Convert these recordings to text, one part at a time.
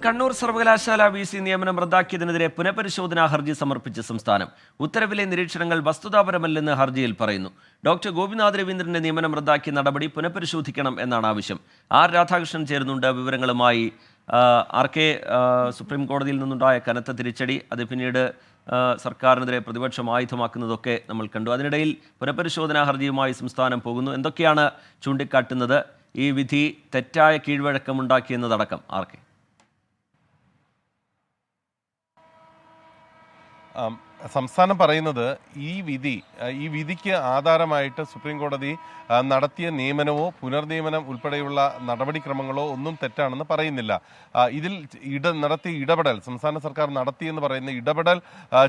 കണ്ണൂർ സർവകലാശാല VC നിയമനം റദ്ദാക്കിയതിനെതിരെ പുനഃപരിശോധനാ ഹർജി സമർപ്പിച്ച് സംസ്ഥാനം. ഉത്തരവിലെ നിരീക്ഷണങ്ങൾ വസ്തുതാപരമല്ലെന്ന് ഹർജിയിൽ പറയുന്നു. ഡോക്ടർ ഗോപിനാഥ് രവീന്ദ്രന്റെ നിയമനം റദ്ദാക്കിയ നടപടി പുനഃപരിശോധിക്കണം എന്നാണ് ആവശ്യം. ആർ രാധാകൃഷ്ണൻ ചേരുന്നുണ്ട് വിവരങ്ങളുമായി. ആർക്കെ, സുപ്രീം കോടതിയിൽ നിന്നുണ്ടായ കനത്ത തിരിച്ചടി, അത് പിന്നീട് സർക്കാരിനെതിരെ പ്രതിപക്ഷം ആയുധമാക്കുന്നതൊക്കെ നമ്മൾ കണ്ടു. അതിനിടയിൽ പുനഃപരിശോധനാ ഹർജിയുമായി സംസ്ഥാനം പോകുന്നു. എന്തൊക്കെയാണ് ചൂണ്ടിക്കാട്ടുന്നത്? ഈ വിധി തെറ്റായ കീഴ്വഴക്കമുണ്ടാക്കിയെന്നതടക്കം ആർക്കെ? സംസ്ഥാനം പറയുന്നത് ഈ വിധിക്ക് ആധാരമായിട്ട് സുപ്രീം കോടതി നടത്തിയ നിയമനമോ പുനർനിയമനം ഉൾപ്പെടെയുള്ള നടപടിക്രമങ്ങളോ ഒന്നും തെറ്റാണെന്ന് പറയുന്നില്ല. ഇതിൽ നടത്തിയ ഇടപെടൽ, സംസ്ഥാന സർക്കാർ നടത്തിയെന്ന് പറയുന്ന ഇടപെടൽ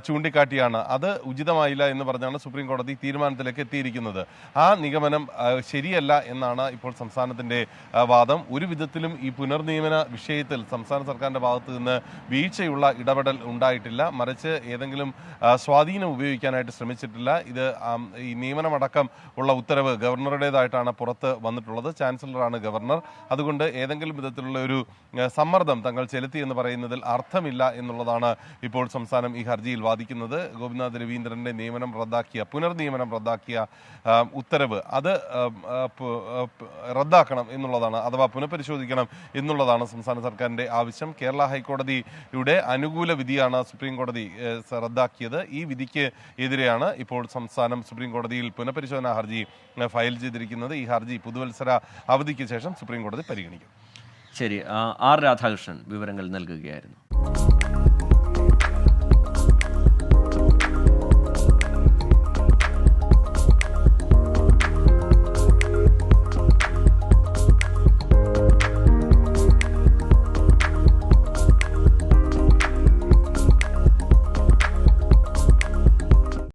ചൂണ്ടിക്കാട്ടിയാണ് അത് ഉചിതമായില്ല എന്ന് പറഞ്ഞാണ് സുപ്രീം കോടതി തീരുമാനത്തിലേക്ക് എത്തിയിരിക്കുന്നത്. ആ നിഗമനം ശരിയല്ല എന്നാണ് ഇപ്പോൾ സംസ്ഥാനത്തിന്റെ വാദം. ഒരു വിധത്തിലും ഈ പുനർനിയമന വിഷയത്തിൽ സംസ്ഥാന സർക്കാരിന്റെ ഭാഗത്ത് നിന്ന് വീഴ്ചയുള്ള ഇടപെടൽ ഉണ്ടായിട്ടില്ല. മറിച്ച് ഏതെങ്കിലും സ്വാധീനം ഉപയോഗിക്കാനായിട്ട് ശ്രമിച്ചിട്ടില്ല. ഇത് ഈ നിയമനമടക്കം ഉള്ള ഉത്തരവ് ഗവർണറുടേതായിട്ടാണ് പുറത്ത് വന്നിട്ടുള്ളത്. ചാൻസലറാണ് ഗവർണർ. അതുകൊണ്ട് ഏതെങ്കിലും വിധത്തിലുള്ള ഒരു സമ്മർദ്ദം തങ്ങൾ ചെലുത്തി എന്ന് പറയുന്നതിൽ അർത്ഥമില്ല എന്നുള്ളതാണ് ഇപ്പോൾ സംസ്ഥാനം ഈ ഹർജിയിൽ വാദിക്കുന്നത്. ഗോപിനാഥ് രവീന്ദ്രന്റെ പുനർനിയമനം റദ്ദാക്കിയ ഉത്തരവ് അത് റദ്ദാക്കണം എന്നുള്ളതാണ്, അഥവാ പുനഃപരിശോധിക്കണം എന്നുള്ളതാണ് സംസ്ഥാന സർക്കാരിന്റെ ആവശ്യം. കേരള ഹൈക്കോടതിയുടെ അനുകൂല വിധിയാണ് സുപ്രീം കോടതി റദ്ദാക്കിയത്. ഈ വിധിക്ക് എതിരെയാണ് ഇപ്പോൾ സംസ്ഥാനം സുപ്രീം കോടതിയിൽ പുനഃപരിശോധനാ ഹർജി ഫയൽ ചെയ്തിരിക്കുന്നത്. ഈ ഹർജി പുതുവത്സര അവധിക്ക് ശേഷം സുപ്രീം കോടതി പരിഗണിക്കും. ശരി, ആർ രാധാകൃഷ്ണൻ വിവരങ്ങൾ നൽകുകയായിരുന്നു.